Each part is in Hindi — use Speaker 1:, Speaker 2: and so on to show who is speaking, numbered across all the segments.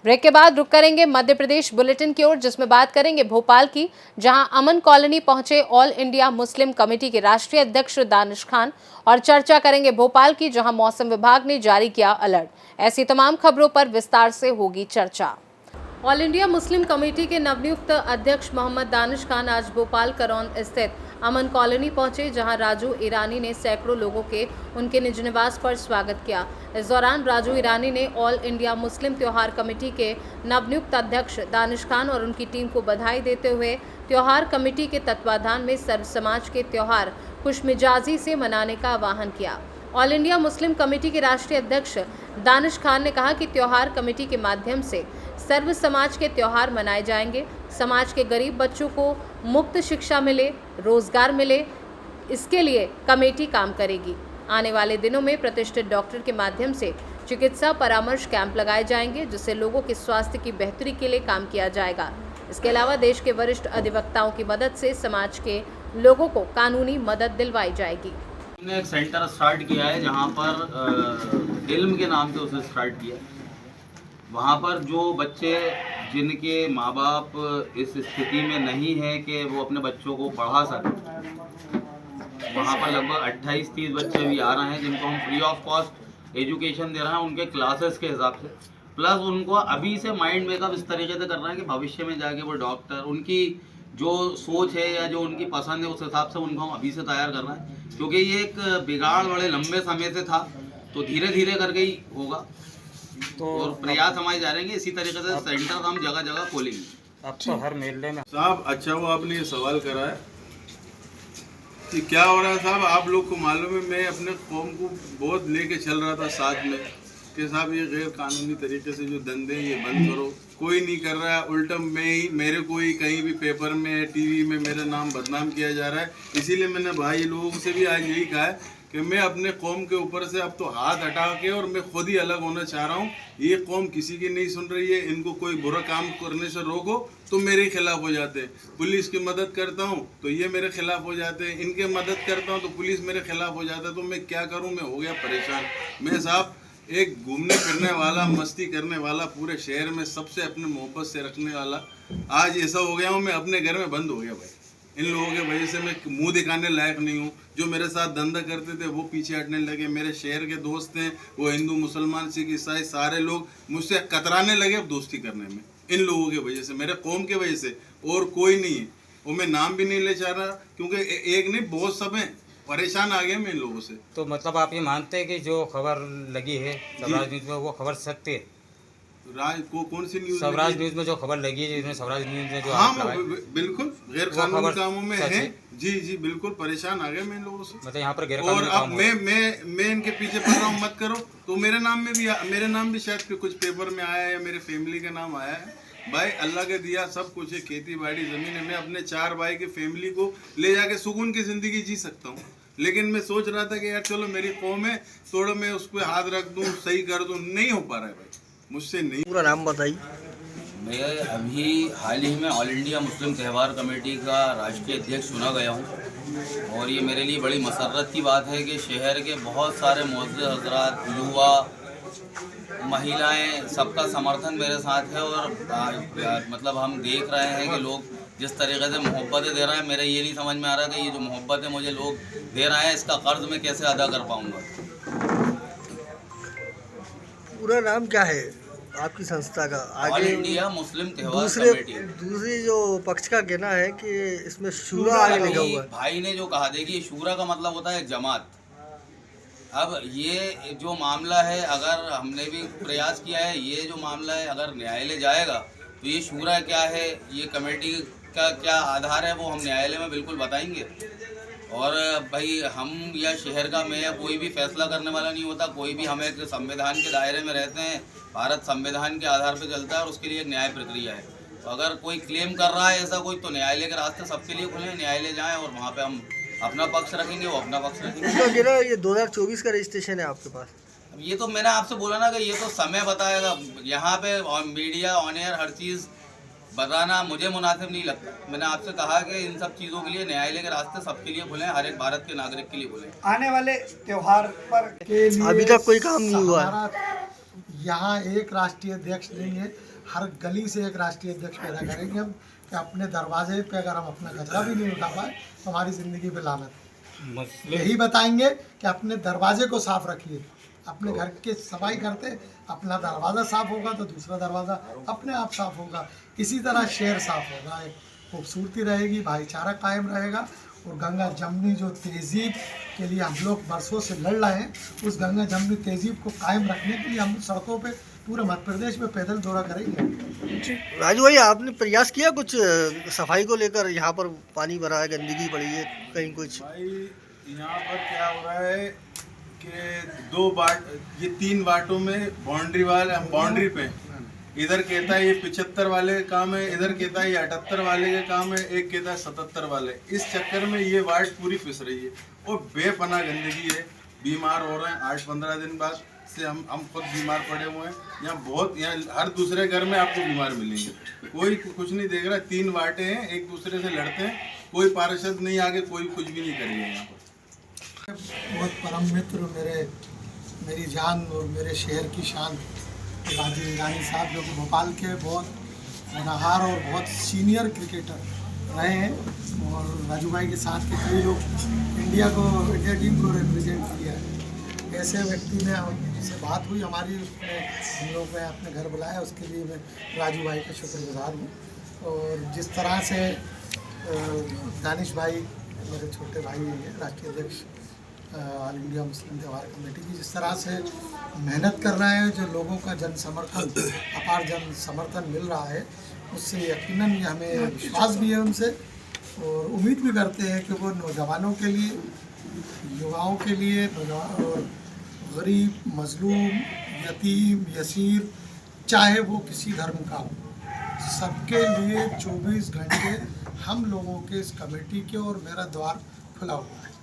Speaker 1: ब्रेक के बाद रुक करेंगे मध्य प्रदेश बुलेटिन की ओर, जिसमें बात करेंगे भोपाल की, जहां अमन कॉलोनी पहुंचे ऑल इंडिया मुस्लिम कमेटी के राष्ट्रीय अध्यक्ष दानिश खान, और चर्चा करेंगे भोपाल की, जहां मौसम विभाग ने जारी किया अलर्ट। ऐसी तमाम खबरों पर विस्तार से होगी चर्चा। ऑल इंडिया मुस्लिम कमेटी के नवनियुक्त अध्यक्ष मोहम्मद दानिश खान आज भोपाल करौंद स्थित अमन कॉलोनी पहुंचे, जहां राजू ईरानी ने सैकड़ों लोगों के उनके निज निवास पर स्वागत किया। इस दौरान राजू ईरानी ने ऑल इंडिया मुस्लिम त्योहार कमेटी के नवनियुक्त अध्यक्ष दानिश खान और उनकी टीम को बधाई देते हुए त्योहार कमेटी के तत्वाधान में सर्व समाज के त्योहार खुशमिजाजी से मनाने का आह्वान किया। ऑल इंडिया मुस्लिम कमेटी के राष्ट्रीय अध्यक्ष दानिश खान ने कहा कि त्योहार कमेटी के माध्यम से सर्व समाज के त्योहार मनाए जाएंगे, समाज के गरीब बच्चों को मुफ्त शिक्षा मिले, रोजगार मिले, इसके लिए कमेटी काम करेगी। आने वाले दिनों में प्रतिष्ठित डॉक्टर के माध्यम से चिकित्सा परामर्श कैंप लगाए जाएंगे, जिससे लोगों के स्वास्थ्य की बेहतरी के लिए काम किया जाएगा। इसके अलावा देश के वरिष्ठ अधिवक्ताओं की मदद से समाज के लोगों को कानूनी मदद दिलवाई जाएगी।
Speaker 2: हमने एक सेंटर स्टार्ट किया है जहाँ पर इल्म के नाम से उसे स्टार्ट किया। वहाँ पर जो बच्चे जिनके माँ बाप इस स्थिति में नहीं है कि वो अपने बच्चों को पढ़ा सकें, वहाँ पर लगभग 28-30 बच्चे भी आ रहे हैं जिनको हम फ्री ऑफ कॉस्ट एजुकेशन दे रहे हैं उनके क्लासेस के हिसाब से। प्लस उनको अभी से माइंड मेकअप इस तरीके से कर रहे हैं कि भविष्य में जाके वो डॉक्टर, उनकी जो सोच है या जो उनकी पसंद है उस हिसाब से उनको हम अभी से तैयार कर रहे हैं, क्योंकि ये एक बिगाड़ बड़े लंबे समय से था, तो धीरे धीरे करके ही होगा। तो और प्रयास हमारे जा रहेंगे इसी तरीके से सेंटर हम जगह जगह खोलेंगे।
Speaker 3: अब तो हर मेले में
Speaker 4: साहब अच्छा वो आपने ये सवाल करा है कि क्या हो रहा है साहब, आप लोग को मालूम है मैं अपने कौम को बहुत लेके चल रहा था साथ में कि साहब ये गैर कानूनी तरीके से जो धंधे ये बंद करो, कोई नहीं कर रहा है, उल्टा मेरे को ही कहीं भी पेपर में टीवी में मेरा नाम बदनाम किया जा रहा है। इसीलिए मैंने भाई लोगों से भी आज यही कहा है कि मैं अपने कौम के ऊपर से अब तो हाथ हटा के और मैं खुद ही अलग होना चाह रहा हूँ। ये कौम किसी की नहीं सुन रही है, इनको कोई बुरा काम करने से रोको तो मेरे खिलाफ हो जाते हैं, पुलिस की मदद करता हूँ तो ये मेरे खिलाफ हो जाते हैं, इनके मदद करता हूँ तो पुलिस मेरे खिलाफ हो जाता है। तो मैं क्या करूँ, मैं हो गया परेशान। मैं साहब एक घूमने फिरने वाला, मस्ती करने वाला, पूरे शहर में सबसे अपने मोहब्बत से रखने वाला, आज ऐसा हो गया हूँ मैं अपने घर में बंद हो गया भाई। इन लोगों के वजह से मैं मुंह दिखाने लायक नहीं हूँ। जो मेरे साथ धंधा करते थे वो पीछे हटने लगे, मेरे शहर के दोस्त हैं वो हिंदू मुसलमान सिख ईसाई सारे लोग मुझसे कतराने लगे अब दोस्ती करने में, इन लोगों की वजह से, मेरे कौम की वजह से, और कोई नहीं है। और मैं नाम भी नहीं ले चाह रहा क्योंकि एक नहीं बहुत सब हैं, परेशान आ गए मैं इन लोगों से।
Speaker 3: तो मतलब आप ये मानते हैं कि जो खबर लगी है स्वराज न्यूज में वो खबर सत्य है?
Speaker 4: कौन सी न्यूज?
Speaker 3: स्वराज न्यूज में जो खबर लगी है, जिसमें स्वराज न्यूज ने जो
Speaker 4: हाँ बिल्कुल गैर कानूनी कामों में है। जी बिल्कुल परेशान आ गए मैं इन लोगों से।
Speaker 3: मतलब यहाँ पर गैर
Speaker 4: और अब मैं इनके पीछे पड़ रहा हूँ मत करो, तो मेरे नाम भी शायद कुछ पेपर में आया है या मेरे फैमिली का नाम आया है। भाई अल्लाह के दिया सब कुछ है, खेती बाड़ी जमीन है, मैं अपने 4 भाई की फैमिली को ले जाके सुकून की जिंदगी जी सकता हूँ। लेकिन मैं सोच रहा था कि यार चलो मेरी कौम है, थोड़ा मैं उस पर हाथ रख दूँ, सही कर दूँ, नहीं हो पा रहा है भाई मुझसे नहीं।
Speaker 5: पूरा नाम बताइए।
Speaker 2: मैं अभी हाल ही में ऑल इंडिया मुस्लिम त्यौहार कमेटी का राष्ट्रीय अध्यक्ष चुना गया हूँ, और ये मेरे लिए बड़ी मसर्रत की बात है कि शहर के बहुत सारे मुअज़्ज़िज़ हज़रात, युवा, महिलाएं, सबका समर्थन मेरे साथ है। और मतलब हम देख रहे हैं कि लोग जिस तरीके से मोहब्बतें दे रहे हैं, मेरा ये नहीं समझ में आ रहा कि ये जो मोहब्बतें मुझे लोग दे रहे हैं इसका कर्ज मैं कैसे अदा कर पाऊँगा।
Speaker 5: पूरा नाम क्या है आपकी संस्था का?
Speaker 2: ऑल
Speaker 5: आगे
Speaker 2: इंडिया मुस्लिम त्यौहार कमेटी।
Speaker 5: दूसरी जो पक्ष का कहना है कि इसमें शूरा आगे लिखा हुआ है।
Speaker 2: भाई ने जो कहा, देखिए शूरा का मतलब होता है जमात। अब ये जो मामला है, अगर हमने भी प्रयास किया है, ये जो मामला है अगर न्यायालय जाएगा तो ये शूरा क्या है, ये कमेटी का क्या आधार है, वो हम न्यायालय में बिल्कुल बताएंगे। और भाई हम या शहर का मेयर कोई भी फैसला करने वाला नहीं होता, कोई भी, हम एक संविधान के दायरे में रहते हैं, भारत संविधान के आधार पर चलता है और उसके लिए एक न्याय प्रक्रिया है। तो अगर कोई क्लेम कर रहा है ऐसा कोई, तो न्यायालय के रास्ते सबके लिए खुले हैं, न्यायालय जाएं और वहाँ पे हम अपना पक्ष रखेंगे, वो अपना पक्ष रखेंगे।
Speaker 5: ये 2024 का रजिस्ट्रेशन है आपके पास?
Speaker 2: अब ये तो मैंने आपसे बोला ना कि ये तो समय बताएगा, यहाँ पे मीडिया ऑन एयर हर चीज़ बताना मुझे मुनासिब नहीं लगता। मैंने आपसे कहा कि इन सब चीज़ों के लिए न्यायालय के रास्ते सबके लिए खुले हैं, हर एक भारत के नागरिक के लिए खुले हैं।
Speaker 6: आने वाले त्योहार पर के लिए
Speaker 5: अभी तक कोई काम नहीं हुआ है।
Speaker 6: यहाँ एक राष्ट्रीय अध्यक्ष नहीं है, हर गली से एक राष्ट्रीय अध्यक्ष पैदा करेंगे हम, कि अपने दरवाजे पे अगर हम अपना कचरा भी नहीं उठा पाए तो हमारी ज़िंदगी पे लानत है। यही बताएंगे कि अपने दरवाजे को साफ रखिए, अपने घर की सफाई करते अपना दरवाज़ा साफ होगा तो दूसरा दरवाज़ा अपने आप साफ होगा। इसी तरह शहर साफ होगा, एक खूबसूरती रहेगी, भाईचारा कायम रहेगा। और गंगा जमनी जो तहजीब के लिए हम लोग बरसों से लड़ रहे हैं, उस गंगा जमनी तहजीब को कायम रखने के लिए हम सड़कों पे पूरे मध्य प्रदेश में पैदल दौरा करेंगे।
Speaker 5: राजू भाई, आपने प्रयास किया कुछ सफाई को लेकर? यहाँ पर पानी भरा है, गंदगी पड़ी है, कहीं कुछ?
Speaker 4: भाई यहाँ पर क्या हो रहा है कि ये 3 बाटों में बाउंड्री पे इधर कहता है ये 75 वाले का काम है, इधर कहता है ये 78 वाले का काम है, एक कहता है 77 वाले। इस चक्कर में ये वार्ड पूरी पिस रही है और बेपनाह गंदगी है, बीमार हो रहे हैं। 8-15 दिन बाद से हम खुद बीमार पड़े हुए हैं। यहाँ हर दूसरे घर में आपको बीमार मिलेंगे, कोई कुछ नहीं देख रहा। 3 वार्डें हैं, एक दूसरे से लड़ते हैं, कोई पार्षद नहीं आगे, कोई कुछ भी नहीं करेगा यहाँ पर।
Speaker 6: बहुत परम मित्र मेरी जान और मेरे शहर की शान राजीव ईरानी साहब, जो कि भोपाल के बहुत होनहार और बहुत सीनियर क्रिकेटर रहे हैं, और राजू भाई के साथ के कई लोग इंडिया टीम को रिप्रेजेंट किया है। ऐसे व्यक्ति ने हमसे बात हुई हमारी, हम लोग ने अपने घर बुलाया, उसके लिए मैं राजू भाई का शुक्रगुजार हूँ। और जिस तरह से दानिश भाई मेरे छोटे भाई हैं, राष्ट्रीय अध्यक्ष ऑल इंडिया मुस्लिम त्यौहार कमेटी की, जिस तरह से मेहनत कर रहे हैं, जो लोगों का अपार जन समर्थन मिल रहा है, उससे यकीनन हमें विश्वास भी है उनसे, और उम्मीद भी करते हैं कि वो नौजवानों के लिए, युवाओं के लिए, और गरीब, मजलूम, यतीम, यसीर, चाहे वो किसी धर्म का हो, सबके लिए 24 घंटे हम लोगों के इस कमेटी के और मेरा द्वार खुला हुआ है।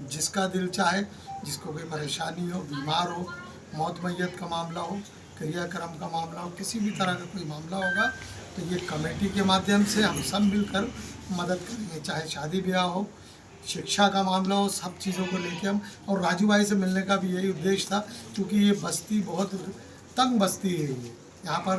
Speaker 6: जिसका दिल चाहे, जिसको कोई परेशानी हो, बीमार हो, मौत मैयत का मामला हो, क्रियाक्रम का मामला हो, किसी भी तरह का कोई मामला होगा, तो ये कमेटी के माध्यम से हम सब मिलकर मदद करेंगे। चाहे शादी ब्याह हो, शिक्षा का मामला हो, सब चीज़ों को लेके हम, और राजू भाई से मिलने का भी यही उद्देश्य था, क्योंकि ये बस्ती बहुत तंग बस्ती है। यहाँ पर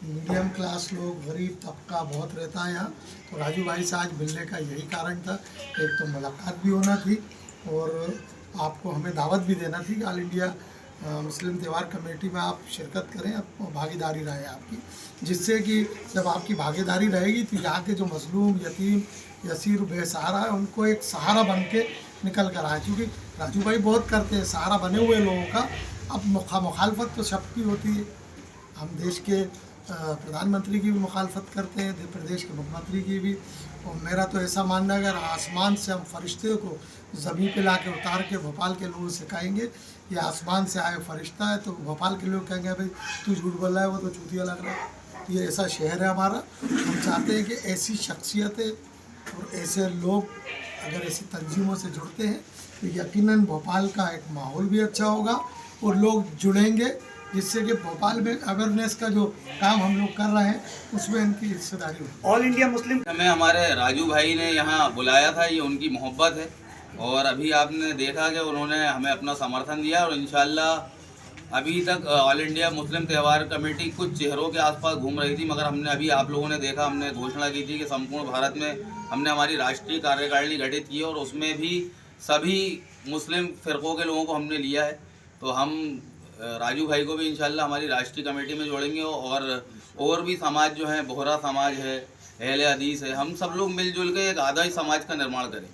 Speaker 6: मीडियम क्लास लोग, गरीब तबका बहुत रहता है यहाँ, तो राजू भाई से आज मिलने का यही कारण था। एक तो मुलाकात भी होना थी, और आपको हमें दावत भी देना थी कि ऑल इंडिया मुस्लिम त्यौहार कमेटी में आप शिरकत करें, भागीदारी रहे आपकी, जिससे कि जब आपकी भागीदारी रहेगी तो यहाँ के जो मजलूम, यतीम, यसीर, बेसहारा है, उनको एक सहारा बन के निकल कर आए। क्योंकि राजू भाई बहुत करते हैं सहारा बने हुए लोगों का। अब मुखालफत तो सबकी होती है, हम देश के प्रधानमंत्री की भी मुखालफत करते हैं, प्रदेश के मुख्यमंत्री की भी, और मेरा तो ऐसा मानना है अगर आसमान से हम फरिश्ते को ज़मीन पे ला के उतार के भोपाल के लोगों से कहेंगे ये आसमान से आए फरिश्ता है, तो भोपाल के लोग कहेंगे भाई तू झूठ बोल रहा है, वो तो चूतिया लग रहा है। ये ऐसा शहर है हमारा। हम चाहते हैं कि ऐसी शख्सियतें और ऐसे लोग अगर ऐसी तंजीमों से जुड़ते हैं तो यकीनन भोपाल का एक माहौल भी अच्छा होगा और लोग जुड़ेंगे, जिससे कि भोपाल में अवेयरनेस का जो काम हम लोग कर रहे हैं उसमें इनकी हिस्सेदारी हो।
Speaker 5: ऑल इंडिया मुस्लिम
Speaker 2: हमें हमारे राजू भाई ने यहाँ बुलाया था, ये उनकी मोहब्बत है, और अभी आपने देखा कि उन्होंने हमें अपना समर्थन दिया, और इंशाल्लाह अभी तक ऑल इंडिया मुस्लिम त्यौहार कमेटी कुछ चेहरों के आसपास घूम रही थी, मगर हमने अभी आप लोगों ने देखा, हमने घोषणा की थी कि संपूर्ण भारत में हमने हमारी राष्ट्रीय कार्यकारिणी गठित की है, और उसमें भी सभी मुस्लिम फ़िरक़ों के लोगों को हमने लिया है। तो हम राजू भाई को भी इंशाल्लाह हमारी राष्ट्रीय कमेटी में जोड़ेंगे, और भी समाज जो है, बोहरा समाज है, अहले हदीस है, हम सब लोग मिलजुल के एक आदर्श समाज का निर्माण करें।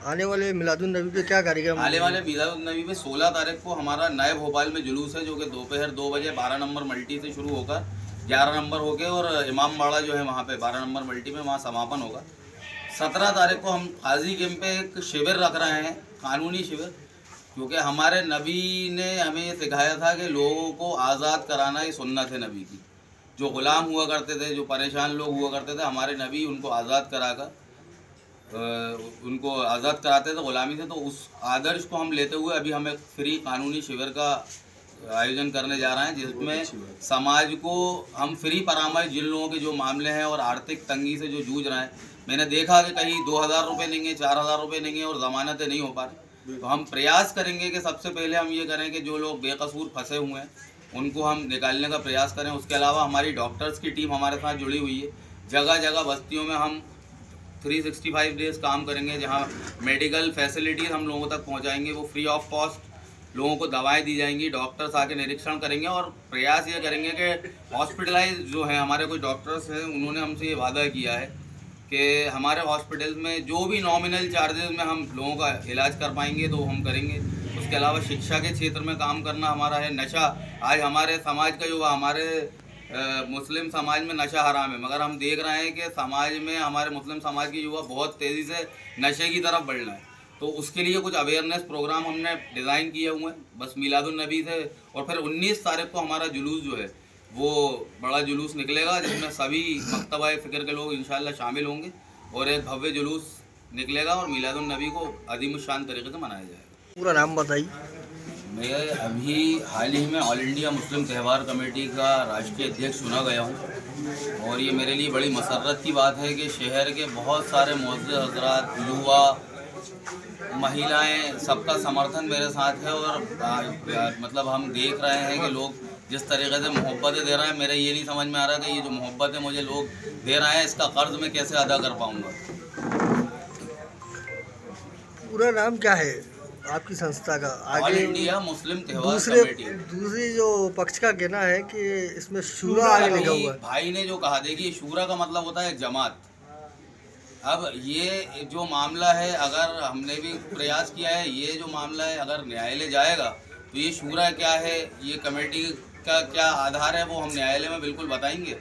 Speaker 5: आने वाले मिलादुन नबी पे क्या कार्यक्रम?
Speaker 2: आने वाले मिलादुन नबी पे 16 तारीख को हमारा नए भोपाल में जुलूस है, जो कि दोपहर 2 बजे 12 नंबर मल्टी से शुरू होकर 11 नंबर होके, और इमाम बाड़ा जो है वहाँ पे 12 नंबर मल्टी में वहाँ समापन होगा। 17 तारीख को हम काजी कैंप पे एक शिविर रख रहे हैं, कानूनी शिविर, क्योंकि हमारे नबी ने हमें ये सिखाया था कि लोगों को आज़ाद कराना ही सुन्नत है नबी की। जो ग़ुलाम हुआ करते थे, जो परेशान लोग हुआ करते थे, हमारे नबी उनको आज़ाद कराकर उनको आज़ाद कराते थे ग़ुलामी से। तो उस आदर्श को हम लेते हुए अभी हम एक फ्री कानूनी शिविर का आयोजन करने जा रहे हैं, जिसमें समाज को हम फ्री परामर्श, जिन लोगों के जो मामले हैं और आर्थिक तंगी से जो जूझ रहे हैं, मैंने देखा कि कहीं 2000 रुपये देंगे, 4000 रुपये देंगे और ज़मानतें नहीं हो पा रही। तो हम प्रयास करेंगे कि सबसे पहले हम ये करें कि जो लोग बेकसूर फंसे हुए हैं उनको हम निकालने का प्रयास करें। उसके अलावा हमारी डॉक्टर्स की टीम हमारे साथ जुड़ी हुई है। जगह जगह बस्तियों में हम 365 डेज काम करेंगे, जहां मेडिकल फैसिलिटीज़ हम लोगों तक पहुंचाएंगे। वो फ्री ऑफ कॉस्ट लोगों को दवाएं दी जाएंगी, डॉक्टर्स आके निरीक्षण करेंगे और प्रयास ये करेंगे कि हॉस्पिटलाइज जो है, हमारे कुछ डॉक्टर्स हैं, उन्होंने हमसे ये वादा किया है कि हमारे हॉस्पिटल्स में जो भी नॉमिनल चार्जेस में हम लोगों का इलाज कर पाएंगे तो हम करेंगे। उसके अलावा शिक्षा के क्षेत्र में काम करना हमारा है। नशा, आज हमारे समाज का युवा, हमारे मुस्लिम समाज में नशा हराम है, मगर हम देख रहे हैं कि समाज में, हमारे मुस्लिम समाज के युवा बहुत तेज़ी से नशे की तरफ बढ़ रहे हैं। तो उसके लिए कुछ अवेयरनेस प्रोग्राम हमने डिज़ाइन किए हुए हैं, बस मिलादुन नबी से। और फिर 19 तारीख को हमारा जुलूस जो है वो बड़ा जुलूस निकलेगा, जिसमें सभी मकतबा फ़िक्र के लोग इंशाअल्लाह शामिल होंगे और एक भव्य जुलूस निकलेगा और मिलादुन नबी को अजीमुशान तरीके से मनाया जाएगा।
Speaker 5: पूरा नाम बताइए।
Speaker 2: मैं अभी हाल ही में ऑल इंडिया मुस्लिम त्यौहार कमेटी का राष्ट्रीय अध्यक्ष चुना गया हूँ और ये मेरे लिए बड़ी मसर्रत की बात है कि शहर के बहुत सारे मुअज़्ज़िज़ हज़रात, युवा, महिलाएं, सबका समर्थन मेरे साथ है। और मतलब हम देख रहे हैं कि लोग जिस तरीके से मोहब्बतें दे रहे हैं, मेरा ये नहीं समझ में आ रहा कि ये जो मोहब्बतें मुझे लोग दे रहे हैं, इसका कर्ज मैं कैसे अदा कर पाऊँगा।
Speaker 5: पूरा नाम क्या है आपकी संस्था का?
Speaker 2: ऑल
Speaker 5: आगे
Speaker 2: इंडिया मुस्लिम त्यौहार कमेटी।
Speaker 5: दूसरी जो पक्ष का कहना है कि इसमें शूरा आगे लिखा हुआ है।
Speaker 2: भाई ने जो कहा, देखिए शूरा का मतलब होता है जमात। अब ये जो मामला है, अगर हमने भी प्रयास किया है, ये जो मामला है अगर न्यायालय जाएगा तो ये शूरा क्या है, ये कमेटी का क्या आधार है, वो हम न्यायालय में बिल्कुल बताएंगे।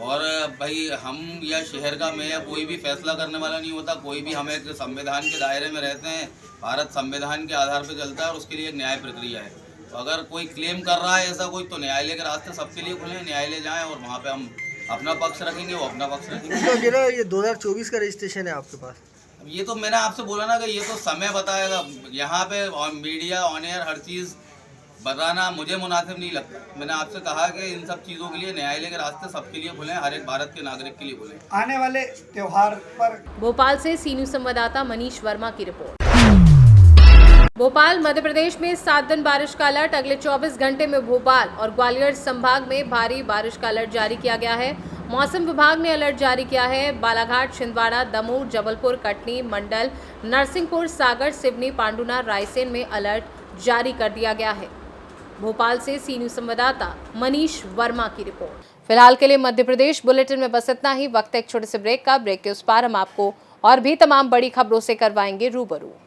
Speaker 2: और भाई हम या शहर का मेयर कोई भी फैसला करने वाला नहीं होता, कोई भी, हम एक संविधान के दायरे में रहते हैं। भारत संविधान के आधार पर चलता है और उसके लिए एक न्याय प्रक्रिया है। तो अगर कोई क्लेम कर रहा है ऐसा कोई, तो न्यायालय के रास्ते सबके लिए खुले हैं, न्यायालय जाएँ और वहाँ पे हम अपना पक्ष रखेंगे, वो अपना पक्ष रखेंगे।
Speaker 5: उनका कहना है ये 2024 का रजिस्ट्रेशन है आपके पास।
Speaker 2: ये तो मैंने आपसे बोला ना कि ये तो समय बताएगा। यहाँ पे मीडिया ऑन एयर हर चीज़ बताना मुझे मुनासिब नहीं लगता। मैंने आपसे कहा कि इन सब चीज़ों के लिए न्यायालय के रास्ते सबके लिए खुले हैं, हर एक भारत के नागरिक के लिए खुले हैं।
Speaker 6: आने वाले त्योहार पर
Speaker 1: भोपाल से सी न्यूज़ संवाददाता मनीष वर्मा की रिपोर्ट। भोपाल मध्य प्रदेश में 7 दिन बारिश का अलर्ट। अगले 24 घंटे में भोपाल और ग्वालियर संभाग में भारी बारिश का अलर्ट जारी किया गया है। मौसम विभाग ने अलर्ट जारी किया है। बालाघाट, छिंदवाड़ा, दमोह, जबलपुर, कटनी, मंडल, नरसिंहपुर, सागर, सिवनी, पांडुना, रायसेन में अलर्ट जारी कर दिया गया है। भोपाल से सी न्यूज़ संवाददाता मनीष वर्मा की रिपोर्ट। फिलहाल के लिए मध्य प्रदेश बुलेटिन में बस इतना ही। वक्त है एक छोटे से ब्रेक का। ब्रेक के उस पार हम आपको और भी तमाम बड़ी खबरों से करवाएंगे रूबरू।